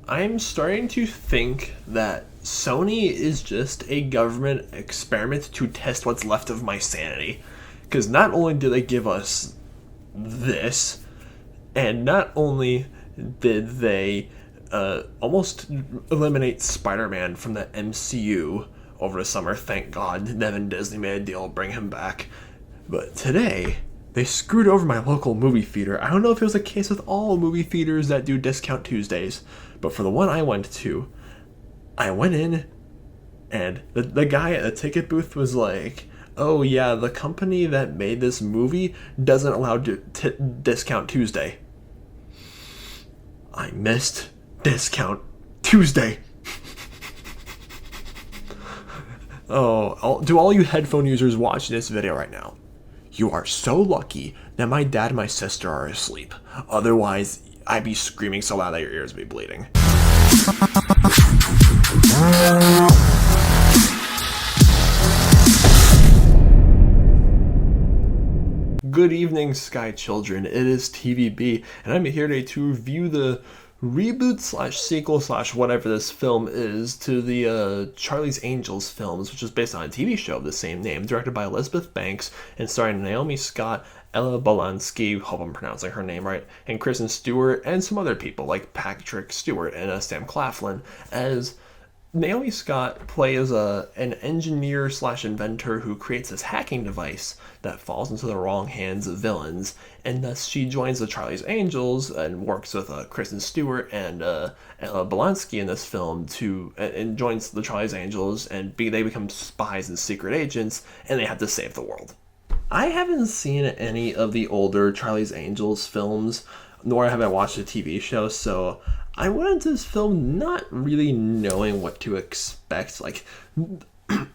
I'm starting to think that Sony is just a government experiment to test what's left of my sanity. Because not only do they give us this, and not only did they almost eliminate Spider-Man from the MCU over the summer, thank God Devin Disney made a deal to bring him back, but today they screwed over my local movie theater. I don't know if it was the case with all movie theaters that do Discount Tuesdays, but for the one I went to, I went in and the guy at the ticket booth was like, oh yeah, the company that made this movie doesn't allow Discount Tuesday. I missed Discount Tuesday. Do all you headphone users watching this video right now, you are so lucky that my dad and my sister are asleep. Otherwise, I'd be screaming so loud that your ears would be bleeding. Good evening, Sky Children. It is TVB, and I'm here today to review the reboot / sequel / whatever this film is to the Charlie's Angels films, which is based on a TV show of the same name, directed by Elizabeth Banks and starring Naomi Scott, Ella Balasky, hope I'm pronouncing her name right, and Kristen Stewart, and some other people like Patrick Stewart and Sam Claflin, as Naomi Scott plays an engineer / inventor who creates this hacking device that falls into the wrong hands of villains, and thus she joins the Charlie's Angels and works with Kristen Stewart and Ella Balasky in this film and joins the Charlie's Angels, and they become spies and secret agents, and they have to save the world. I haven't seen any of the older Charlie's Angels films, nor have I watched the TV show, so I went into this film not really knowing what to expect.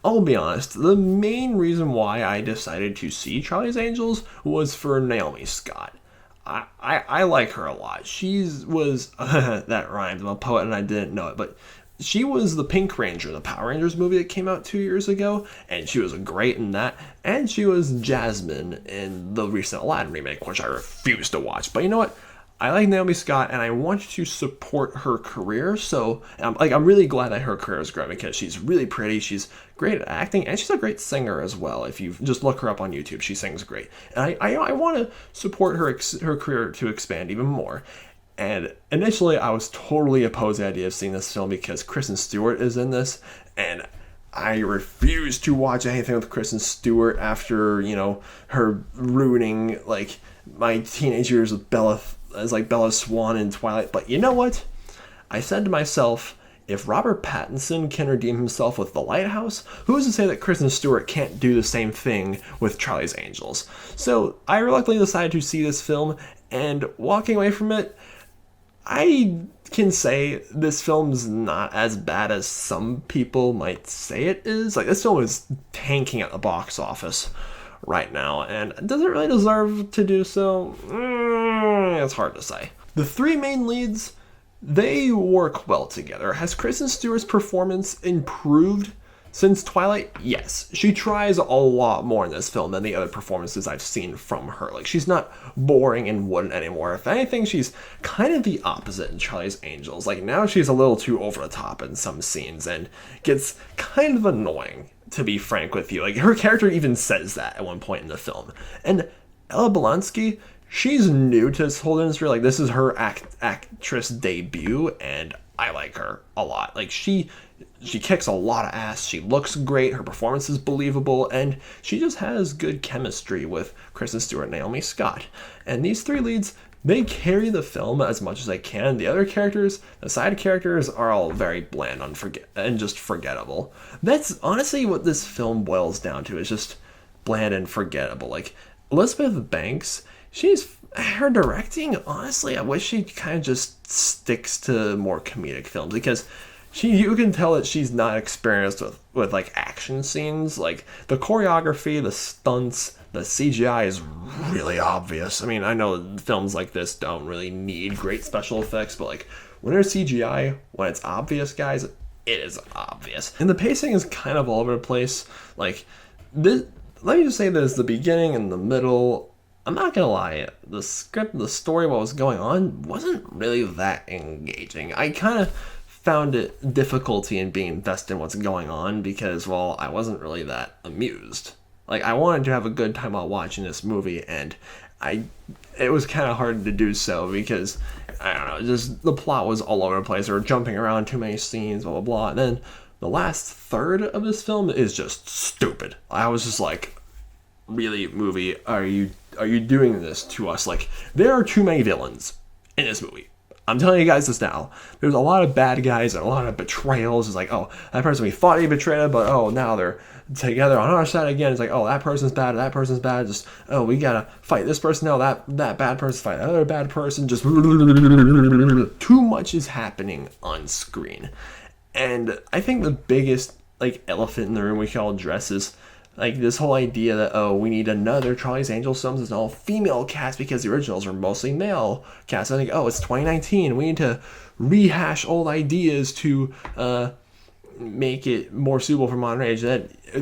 I'll be honest, the main reason why I decided to see Charlie's Angels was for Naomi Scott. I like her a lot. That rhymed, I'm a poet and I didn't know it, but she was the Pink Ranger in the Power Rangers movie that came out 2 years ago, and she was great in that, and she was Jasmine in the recent Aladdin remake, which I refuse to watch. But you know what? I like Naomi Scott, and I want to support her career, so I'm really glad that her career is growing because she's really pretty, she's great at acting, and she's a great singer as well. If you just look her up on YouTube, she sings great. And I want to support her career to expand even more. And initially, I was totally opposed to the idea of seeing this film because Kristen Stewart is in this, and I refuse to watch anything with Kristen Stewart after, her ruining, my teenage years with Bella Swan in Twilight. But you know what? I said to myself, if Robert Pattinson can redeem himself with The Lighthouse, who's to say that Kristen Stewart can't do the same thing with Charlie's Angels? So I reluctantly decided to see this film, and walking away from it, I can say this film's not as bad as some people might say it is. This film is tanking at the box office right now, and does it really deserve to do so? It's hard to say. The three main leads, they work well together. Has Kristen Stewart's performance improved since Twilight? Yes. She tries a lot more in this film than the other performances I've seen from her. She's not boring and wooden anymore. If anything, she's kind of the opposite in Charlie's Angels. Now she's a little too over the top in some scenes and gets kind of annoying, to be frank with you. Her character even says that at one point in the film. And Ella Balasky, she's new to this whole industry. This is her actress debut, and I like her a lot. She kicks a lot of ass. She looks great. Her performance is believable, and she just has good chemistry with Kristen Stewart and Naomi Scott. And these three leads, they carry the film as much as they can. The other characters, the side characters, are all very bland and just forgettable. That's honestly what this film boils down to, is just bland and forgettable. Elizabeth Banks, her directing, honestly, I wish she kind of just sticks to more comedic films, because you can tell that she's not experienced with action scenes. The choreography, the stunts, the CGI is really obvious. I know films like this don't really need great special effects, but when there's CGI, when it's obvious, guys, it is obvious. And the pacing is kind of all over the place. Let me just say there's the beginning and the middle I'm not gonna lie, the script, the story, what was going on wasn't really that engaging. I kind of found it difficulty in being invested in what's going on because, well, I wasn't really that amused. Like, I wanted to have a good time while watching this movie, and I, it was kind of hard to do so because, I don't know, just the plot was all over the place. They were jumping around too many scenes, blah, blah, blah. And then the last third of this film is just stupid. I was just like, really, movie, are you doing this to us? Like, there are too many villains in this movie. I'm telling you guys this now. There's a lot of bad guys and a lot of betrayals. It's like, oh, that person we thought he betrayed, but oh, now they're together on our side again. It's like, oh, that person's bad, that person's bad. Just, oh, we gotta fight this person. No, that bad person fight another bad person. Just too much is happening on screen. And I think the biggest, like, elephant in the room we can all address is, like, this whole idea that, oh, we need another Charlie's Angels film as an all-female cast because the originals are mostly male cast. I think, oh, it's 2019. We need to rehash old ideas to make it more suitable for modern age.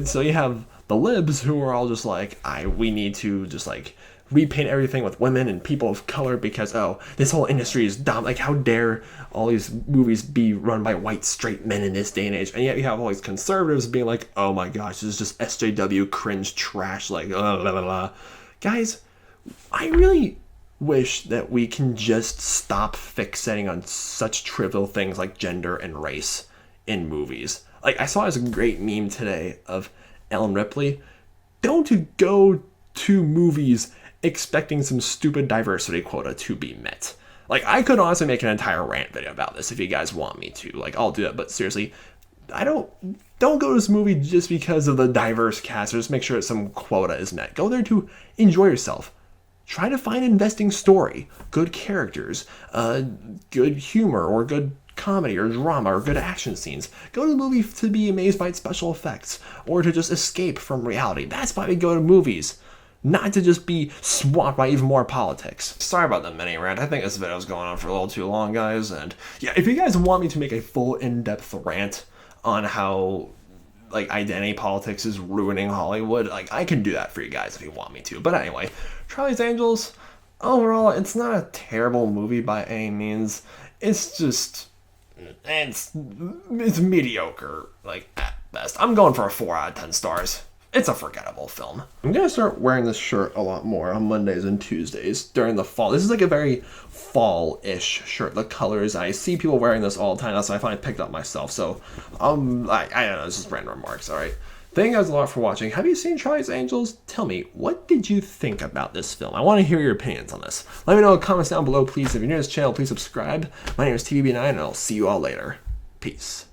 So you have the libs who are all just like, we need to just, like, repaint everything with women and people of color because, oh, this whole industry is dumb. Like, how dare all these movies be run by white straight men in this day and age? And yet you have all these conservatives being like, oh my gosh, this is just SJW cringe trash, like, blah, blah, blah, blah. Guys, I really wish that we can just stop fixating on such trivial things like gender and race in movies. Like, I saw this great meme today of Ellen Ripley. Don't go to movies expecting some stupid diversity quota to be met. Like, I could honestly make an entire rant video about this if you guys want me to. Like, I'll do that, but seriously, don't go to this movie just because of the diverse cast or just make sure that some quota is met. Go there to enjoy yourself. Try to find an investing story, good characters, good humor, or good comedy or drama or good action scenes. Go to the movie to be amazed by its special effects or to just escape from reality. That's why we go to movies. Not to just be swamped by even more politics. Sorry about the mini rant. I think this video is going on for a little too long, guys. And yeah, if you guys want me to make a full in-depth rant on how, like, identity politics is ruining Hollywood, like, I can do that for you guys if you want me to. But anyway, Charlie's Angels, overall, it's not a terrible movie by any means. It's just, it's mediocre, like, at best. I'm going for a 4 out of 10 stars. It's a forgettable film. I'm going to start wearing this shirt a lot more on Mondays and Tuesdays during the fall. This is like a very fall-ish shirt. The colors, I see people wearing this all the time. That's why I finally picked up myself. So, I don't know. It's just random remarks, all right? Thank you guys a lot for watching. Have you seen Charlie's Angels? Tell me, what did you think about this film? I want to hear your opinions on this. Let me know in the comments down below, please. If you're new to this channel, please subscribe. My name is TVB9, and I'll see you all later. Peace.